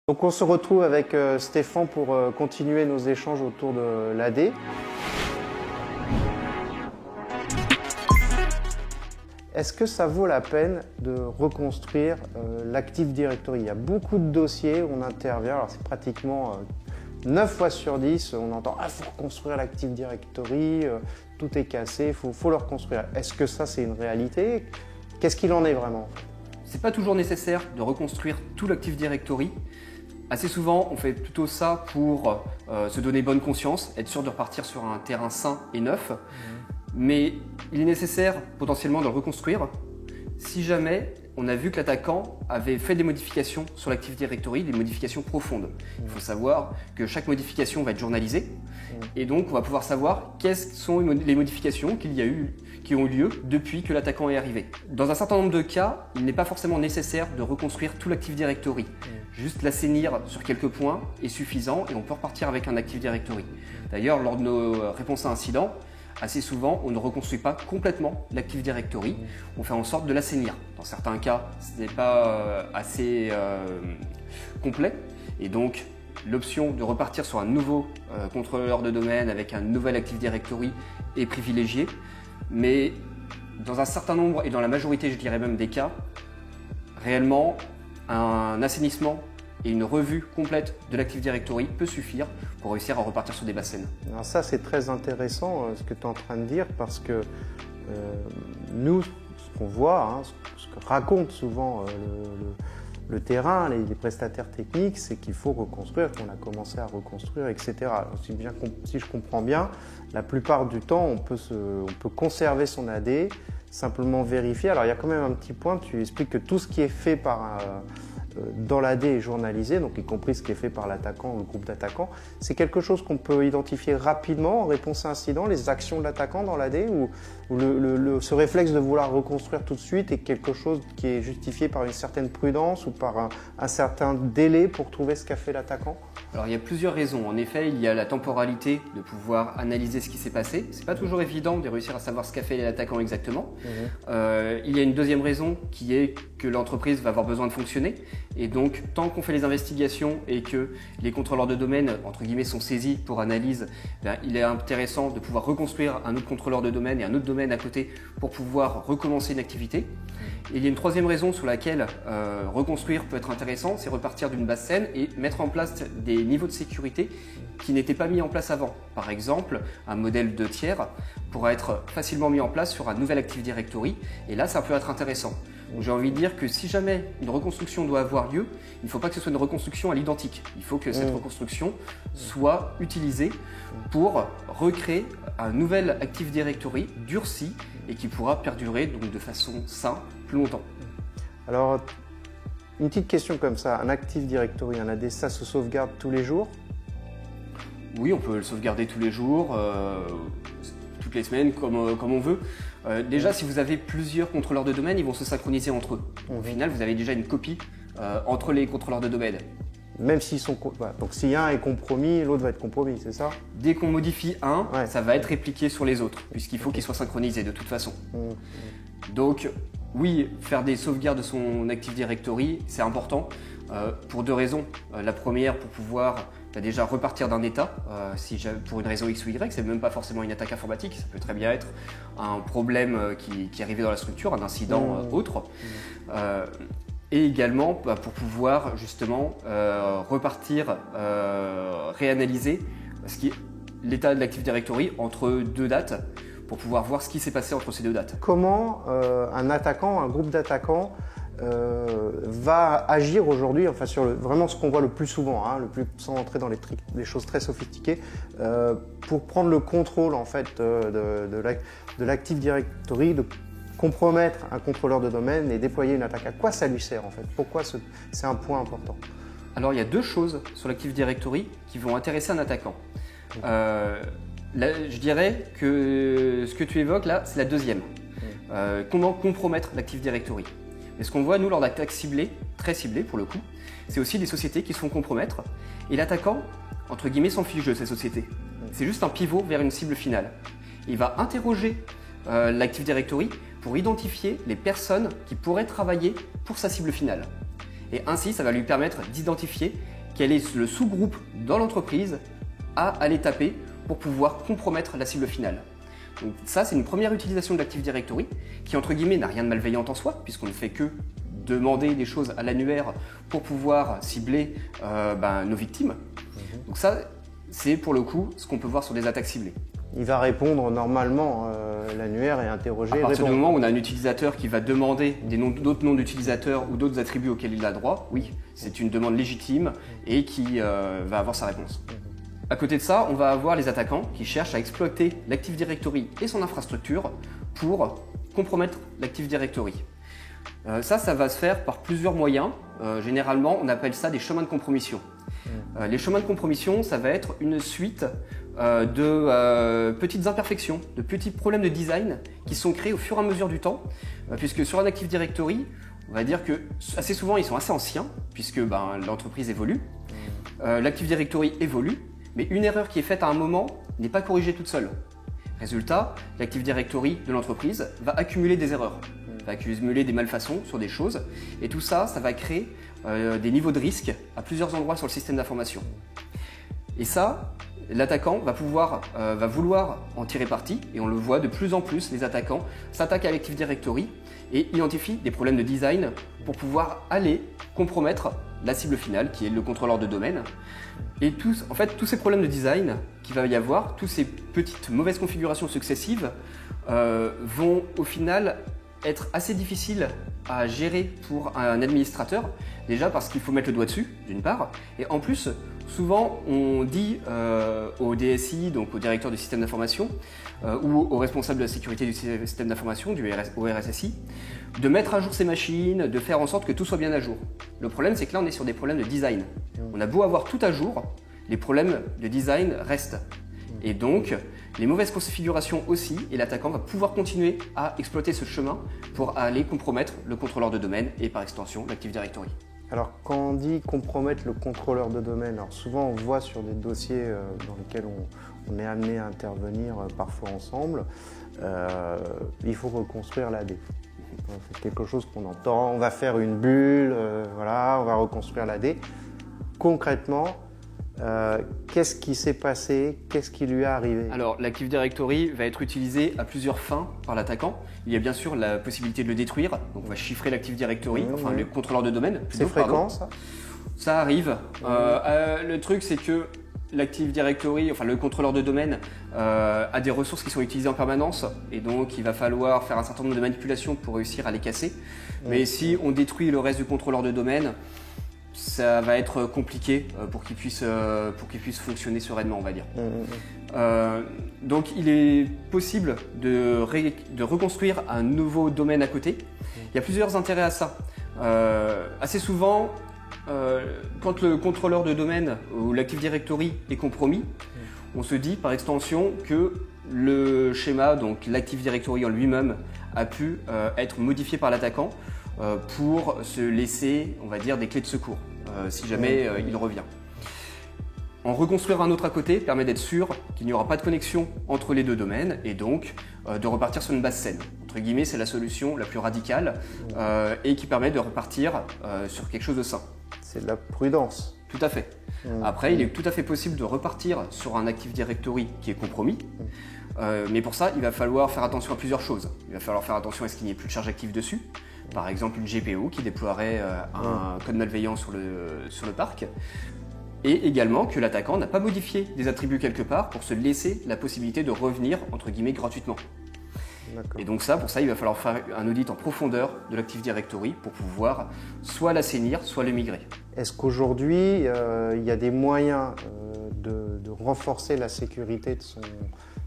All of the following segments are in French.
Donc on se retrouve avec Stéphane pour continuer nos échanges autour de l'AD. Est-ce que ça vaut la peine de reconstruire l'Active Directory? Il y a beaucoup de dossiers où on intervient, alors c'est pratiquement 9 fois sur 10, on entend « Ah, il faut reconstruire l'Active Directory, tout est cassé, il faut le reconstruire ». Est-ce que ça c'est une réalité? Qu'est-ce qu'il en est vraiment? C'est pas toujours nécessaire de reconstruire tout l'Active Directory. Assez souvent, on fait plutôt ça pour se donner bonne conscience, être sûr de repartir sur un terrain sain et neuf. Mais il est nécessaire potentiellement de le reconstruire si jamais on a vu que l'attaquant avait fait des modifications sur l'Active Directory, des modifications profondes. Il faut savoir que chaque modification va être journalisée et donc on va pouvoir savoir quelles sont les modifications qui ont eu lieu depuis que l'attaquant est arrivé. Dans un certain nombre de cas, il n'est pas forcément nécessaire de reconstruire tout l'Active Directory. Juste l'assainir sur quelques points est suffisant et on peut repartir avec un Active Directory. D'ailleurs, lors de nos réponses à incidents, assez souvent, on ne reconstruit pas complètement l'Active Directory, on fait en sorte de l'assainir. Dans certains cas, ce n'est pas assez complet et donc l'option de repartir sur un nouveau contrôleur de domaine avec un nouvel Active Directory est privilégiée. Mais dans un certain nombre et dans la majorité, je dirais même des cas, réellement, un assainissement et une revue complète de l'Active Directory peut suffire pour réussir à repartir sur des bassines. Alors ça, c'est très intéressant ce que tu es en train de dire parce que nous, ce qu'on voit, ce que raconte souvent le terrain, les prestataires techniques, c'est qu'il faut reconstruire, qu'on a commencé à reconstruire, etc. Alors, si je comprends bien, la plupart du temps, on peut conserver son AD, simplement vérifier. Alors il y a quand même un petit point, tu expliques que tout ce qui est fait dans l'AD est journalisé, donc y compris ce qui est fait par l'attaquant ou le groupe d'attaquants. C'est quelque chose qu'on peut identifier rapidement en réponse à incident, les actions de l'attaquant dans l'AD, ou ce réflexe de vouloir reconstruire tout de suite est quelque chose qui est justifié par une certaine prudence ou par un certain délai pour trouver ce qu'a fait l'attaquant? Alors il y a plusieurs raisons. En effet, il y a la temporalité de pouvoir analyser ce qui s'est passé. C'est pas toujours évident de réussir à savoir ce qu'a fait l'attaquant exactement. Il y a une deuxième raison qui est que l'entreprise va avoir besoin de fonctionner. Et donc, tant qu'on fait les investigations et que les contrôleurs de domaine, entre guillemets, sont saisis pour analyse, il est intéressant de pouvoir reconstruire un autre contrôleur de domaine et un autre domaine à côté pour pouvoir recommencer une activité. Et il y a une troisième raison sur laquelle reconstruire peut être intéressant, c'est repartir d'une base saine et mettre en place des niveaux de sécurité qui n'étaient pas mis en place avant. Par exemple, un modèle de tiers pourra être facilement mis en place sur un nouvel Active Directory et là, ça peut être intéressant. J'ai envie de dire que si jamais une reconstruction doit avoir lieu, il ne faut pas que ce soit une reconstruction à l'identique. Il faut que cette reconstruction soit utilisée pour recréer un nouvel Active Directory durci et qui pourra perdurer donc de façon saine plus longtemps. Alors, une petite question comme ça, un Active Directory, un AD, ça se sauvegarde tous les jours? Oui, on peut le sauvegarder tous les jours, toutes les semaines, comme on veut. Déjà, si vous avez plusieurs contrôleurs de domaine, ils vont se synchroniser entre eux. Au final, vous avez déjà une copie entre les contrôleurs de domaine. Même s'ils sont... Donc si un est compromis, l'autre va être compromis, c'est ça? Dès qu'on modifie un, ça va être répliqué sur les autres, puisqu'il faut qu'ils soient synchronisés de toute façon. Donc, oui, faire des sauvegardes de son Active Directory, c'est important pour deux raisons. La première, pour pouvoir déjà repartir d'un état, pour une raison X ou Y, c'est même pas forcément une attaque informatique, ça peut très bien être un problème qui est arrivé dans la structure, un incident autre. Et également pour pouvoir justement repartir, réanalyser l'état de l'Active Directory entre deux dates pour pouvoir voir ce qui s'est passé entre ces deux dates. Comment un attaquant, un groupe d'attaquants va agir aujourd'hui, enfin sur vraiment ce qu'on voit le plus souvent, sans entrer dans les choses très sophistiquées, pour prendre le contrôle en fait de l'Active Directory, de compromettre un contrôleur de domaine et déployer une attaque? À quoi ça lui sert en fait? Pourquoi c'est un point important? Alors il y a deux choses sur l'Active Directory qui vont intéresser un attaquant. Là, je dirais que ce que tu évoques là, c'est la deuxième. Comment compromettre l'Active Directory? Et ce qu'on voit nous lors d'attaques ciblées, très ciblées pour le coup, c'est aussi des sociétés qui se font compromettre et l'attaquant, entre guillemets, s'en fiche de ces sociétés. C'est juste un pivot vers une cible finale. Il va interroger l'Active Directory pour identifier les personnes qui pourraient travailler pour sa cible finale. Et ainsi, ça va lui permettre d'identifier quel est le sous-groupe dans l'entreprise à aller taper pour pouvoir compromettre la cible finale. Donc ça, c'est une première utilisation de l'Active Directory qui, entre guillemets, n'a rien de malveillant en soi, puisqu'on ne fait que demander des choses à l'annuaire pour pouvoir cibler nos victimes. Donc ça, c'est pour le coup ce qu'on peut voir sur des attaques ciblées. Il va répondre normalement, l'annuaire est interrogé. À partir du moment où on a un utilisateur qui va demander d'autres noms d'utilisateurs ou d'autres attributs auxquels il a droit, oui, c'est une demande légitime et qui va avoir sa réponse. À côté de ça, on va avoir les attaquants qui cherchent à exploiter l'Active Directory et son infrastructure pour compromettre l'Active Directory. Ça va se faire par plusieurs moyens. Généralement, on appelle ça des chemins de compromission. Les chemins de compromission, ça va être une suite de petites imperfections, de petits problèmes de design qui sont créés au fur et à mesure du temps, puisque sur un Active Directory, on va dire que assez souvent ils sont assez anciens, puisque l'entreprise évolue, l'Active Directory évolue, mais une erreur qui est faite à un moment n'est pas corrigée toute seule. Résultat, l'Active Directory de l'entreprise va accumuler des erreurs, va accumuler des malfaçons sur des choses, et tout ça, ça va créer des niveaux de risque à plusieurs endroits sur le système d'information. Et ça, l'attaquant va vouloir en tirer parti, et on le voit de plus en plus, les attaquants s'attaquent à l'Active Directory et identifient des problèmes de design pour pouvoir aller compromettre la cible finale, qui est le contrôleur de domaine. Et tous ces problèmes de design qu'il va y avoir, toutes ces petites mauvaises configurations successives, vont au final être assez difficiles à gérer pour un administrateur, déjà parce qu'il faut mettre le doigt dessus, d'une part, et en plus, souvent on dit au DSI, donc au directeur du système d'information, ou au responsable de la sécurité du système d'information, au RSSI, de mettre à jour ses machines, de faire en sorte que tout soit bien à jour. Le problème, c'est que là, on est sur des problèmes de design. On a beau avoir tout à jour, les problèmes de design restent. Et donc, les mauvaises configurations aussi, et l'attaquant va pouvoir continuer à exploiter ce chemin pour aller compromettre le contrôleur de domaine et par extension l'Active Directory. Alors quand on dit compromettre le contrôleur de domaine, alors souvent on voit sur des dossiers dans lesquels on est amené à intervenir parfois ensemble, il faut reconstruire l'AD. C'est quelque chose qu'on entend, on va faire une bulle, voilà, on va reconstruire l'AD. Concrètement, qu'est-ce qui s'est passé? Qu'est-ce qui lui est arrivé? Alors, l'Active Directory va être utilisé à plusieurs fins par l'attaquant. Il y a bien sûr la possibilité de le détruire, donc on va chiffrer l'Active Directory, enfin le contrôleur de domaine. C'est fréquent, ça? Ça arrive. Le truc, c'est que l'Active Directory, enfin le contrôleur de domaine, a des ressources qui sont utilisées en permanence, et donc il va falloir faire un certain nombre de manipulations pour réussir à les casser. Mais si on détruit le reste du contrôleur de domaine, ça va être compliqué pour qu'il puisse fonctionner sereinement, on va dire. Donc il est possible de reconstruire un nouveau domaine à côté. Il y a plusieurs intérêts à ça. Assez souvent, quand le contrôleur de domaine ou l'Active Directory est compromis, on se dit par extension que le schéma, donc l'Active Directory en lui-même, a pu être modifié par l'attaquant pour se laisser, on va dire, des clés de secours, si jamais il revient. En reconstruire un autre à côté permet d'être sûr qu'il n'y aura pas de connexion entre les deux domaines et donc de repartir sur une base saine. Entre guillemets, c'est la solution la plus radicale et qui permet de repartir sur quelque chose de sain. C'est de la prudence. Tout à fait. Après, il est tout à fait possible de repartir sur un Active Directory qui est compromis. Mais pour ça, il va falloir faire attention à plusieurs choses. Il va falloir faire attention à ce qu'il n'y ait plus de charge active dessus. Par exemple, une GPO qui déploierait un code malveillant sur le parc. Et également que l'attaquant n'a pas modifié des attributs quelque part pour se laisser la possibilité de revenir, entre guillemets, gratuitement. Et donc pour ça, il va falloir faire un audit en profondeur de l'Active Directory pour pouvoir soit l'assainir, soit le migrer. Est-ce qu'aujourd'hui, il y a des moyens de renforcer la sécurité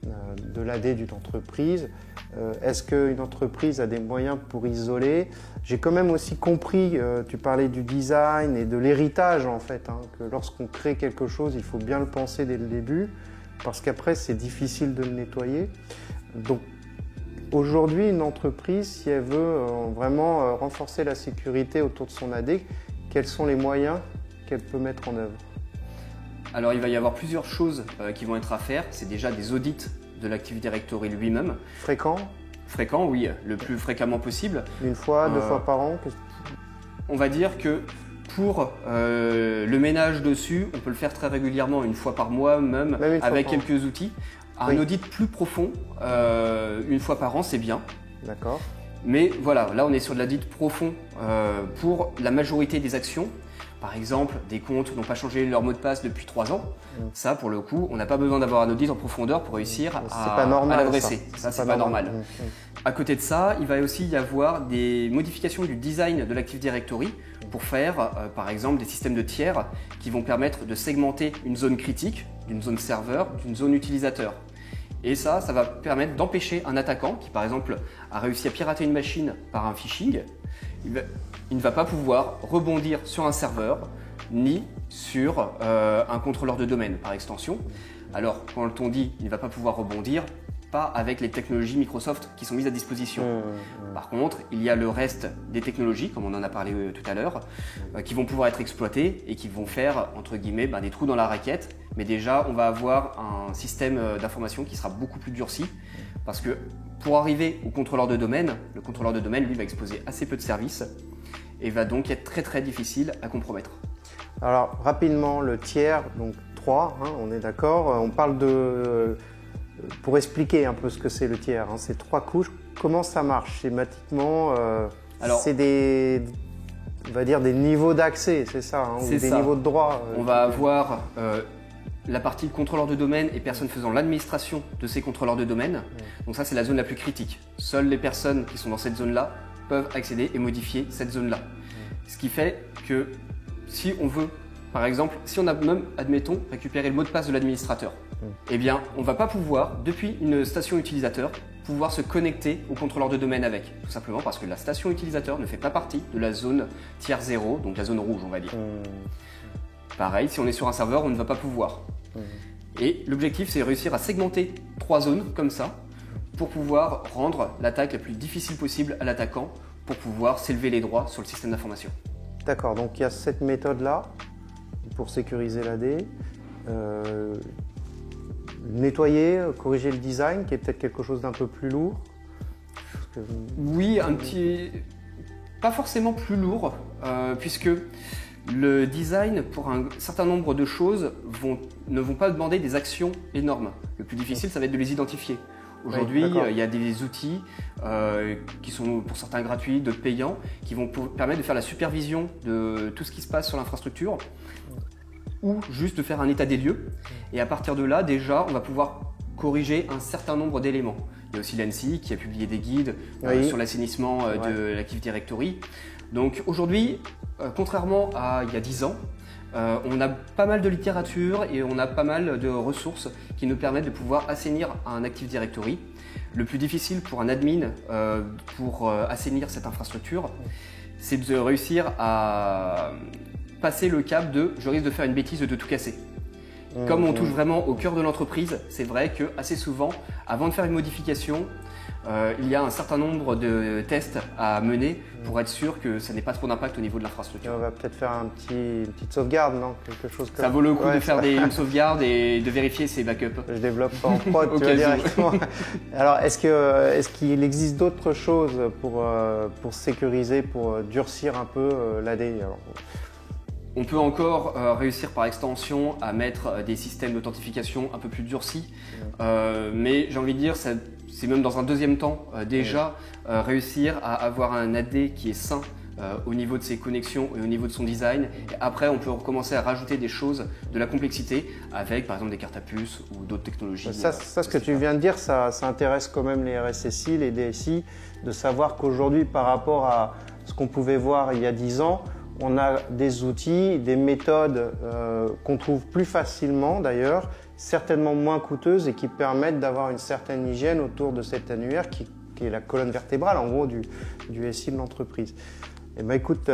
de l'AD d'une entreprise? Est-ce qu'une entreprise a des moyens pour isoler? J'ai quand même aussi compris, tu parlais du design et de l'héritage en fait, que lorsqu'on crée quelque chose, il faut bien le penser dès le début, parce qu'après c'est difficile de le nettoyer. Donc aujourd'hui, une entreprise, si elle veut vraiment renforcer la sécurité autour de son AD, quels sont les moyens qu'elle peut mettre en œuvre? Alors il va y avoir plusieurs choses qui vont être à faire. C'est déjà des audits de l'Active Directory lui-même. Fréquent? Fréquent, oui, le plus fréquemment possible. Une fois, deux fois par an? On va dire que pour le ménage dessus, on peut le faire très régulièrement, une fois par mois même avec quelques outils. Un audit plus profond, une fois par an, c'est bien. D'accord. Mais voilà, là on est sur de l'audit profond pour la majorité des actions. Par exemple, des comptes n'ont pas changé leur mot de passe depuis 3 ans. Ça, pour le coup, on n'a pas besoin d'avoir un audit en profondeur pour réussir à l'adresser. Ça, c'est pas normal. À côté de ça, il va aussi y avoir des modifications du design de l'Active Directory pour faire, par exemple, des systèmes de tiers qui vont permettre de segmenter une zone critique, d'une zone serveur, d'une zone utilisateur. Et ça va permettre d'empêcher un attaquant qui, par exemple, a réussi à pirater une machine par un phishing, il ne va pas pouvoir rebondir sur un serveur ni sur un contrôleur de domaine par extension. Alors, quand on dit il ne va pas pouvoir rebondir, pas avec les technologies Microsoft qui sont mises à disposition. Par contre, il y a le reste des technologies, comme on en a parlé tout à l'heure, qui vont pouvoir être exploitées et qui vont faire, entre guillemets, des trous dans la raquette. Mais déjà, on va avoir un système d'information qui sera beaucoup plus durci parce que pour arriver au contrôleur de domaine, le contrôleur de domaine, lui, va exposer assez peu de services et va donc être très très difficile à compromettre. Alors, rapidement, le tiers, donc 3, on est d'accord. On parle de... Pour expliquer un peu ce que c'est le tiers, c'est 3 couches. Comment ça marche schématiquement? C'est des, on va dire, des niveaux d'accès, c'est ça, ou des niveaux de droit. On va avoir la partie contrôleur de domaine et personnes faisant l'administration de ces contrôleurs de domaine. Donc ça, c'est la zone la plus critique. Seules les personnes qui sont dans cette zone-là peuvent accéder et modifier cette zone-là. Ce qui fait que si on veut, par exemple, si on a même, admettons, récupéré le mot de passe de l'administrateur, eh bien, on ne va pas pouvoir, depuis une station utilisateur, pouvoir se connecter au contrôleur de domaine avec. Tout simplement parce que la station utilisateur ne fait pas partie de la zone tiers 0, donc la zone rouge, on va dire. Pareil, si on est sur un serveur, on ne va pas pouvoir. Et l'objectif, c'est réussir à segmenter 3 zones comme ça pour pouvoir rendre l'attaque la plus difficile possible à l'attaquant pour pouvoir s'élever les droits sur le système d'information. D'accord, donc il y a cette méthode-là pour sécuriser l'AD. Nettoyer, corriger le design, qui est peut-être quelque chose d'un peu plus lourd. Oui, un petit... Pas forcément plus lourd, puisque le design, pour un certain nombre de choses, ne vont pas demander des actions énormes. Le plus difficile, ça va être de les identifier. Aujourd'hui, il y a des outils qui sont pour certains gratuits, d'autres payants, qui vont permettre de faire la supervision de tout ce qui se passe sur l'infrastructure ou juste de faire un état des lieux. Et à partir de là, déjà, on va pouvoir corriger un certain nombre d'éléments. Il y a aussi l'ANSSI qui a publié des guides sur l'assainissement de l'Active Directory. Donc aujourd'hui, contrairement à il y a 10 ans, on a pas mal de littérature et on a pas mal de ressources qui nous permettent de pouvoir assainir un Active Directory. Le plus difficile pour un admin pour assainir cette infrastructure, c'est de réussir à passer le cap de « je risque de faire une bêtise de tout casser ». Comme on touche vraiment au cœur de l'entreprise, c'est vrai que assez souvent, avant de faire une modification, il y a un certain nombre de tests à mener pour être sûr que ça n'ait pas trop d'impact au niveau de l'infrastructure. On va peut-être faire une petite sauvegarde, non? Quelque chose comme... Ça vaut le coup de faire une sauvegarde et de vérifier ses backups. Je développe pas en prod, tu vois, directement. Alors, est-ce qu'il existe d'autres choses pour sécuriser, pour durcir un peu l'AD? On peut encore réussir par extension à mettre des systèmes d'authentification un peu plus durcis, mais j'ai envie de dire, c'est même dans un deuxième temps déjà réussir à avoir un AD qui est sain au niveau de ses connexions et au niveau de son design. Et après, on peut recommencer à rajouter des choses, de la complexité avec par exemple des cartes à puce ou d'autres technologies. Ça, ce que tu viens de dire, ça intéresse quand même les RSSI, les DSI, de savoir qu'aujourd'hui, par rapport à ce qu'on pouvait voir il y a 10 ans, on a des outils, des méthodes qu'on trouve plus facilement d'ailleurs, certainement moins coûteuses et qui permettent d'avoir une certaine hygiène autour de cet annuaire qui est la colonne vertébrale en gros du SI de l'entreprise. Eh ben, écoute,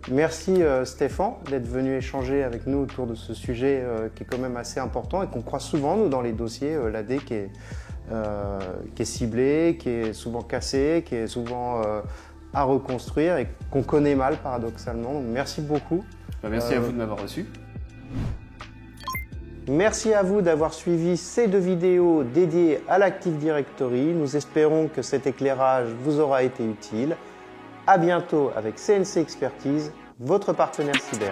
merci Stéphane d'être venu échanger avec nous autour de ce sujet qui est quand même assez important et qu'on croise souvent nous dans les dossiers, l'AD qui est ciblé, qui est souvent cassé, qui est souvent à reconstruire et qu'on connaît mal paradoxalement. Donc, merci beaucoup. Merci à vous de m'avoir reçu. Merci à vous d'avoir suivi ces 2 vidéos dédiées à l'Active Directory. Nous espérons que cet éclairage vous aura été utile. À bientôt avec CNC Expertise votre partenaire cyber.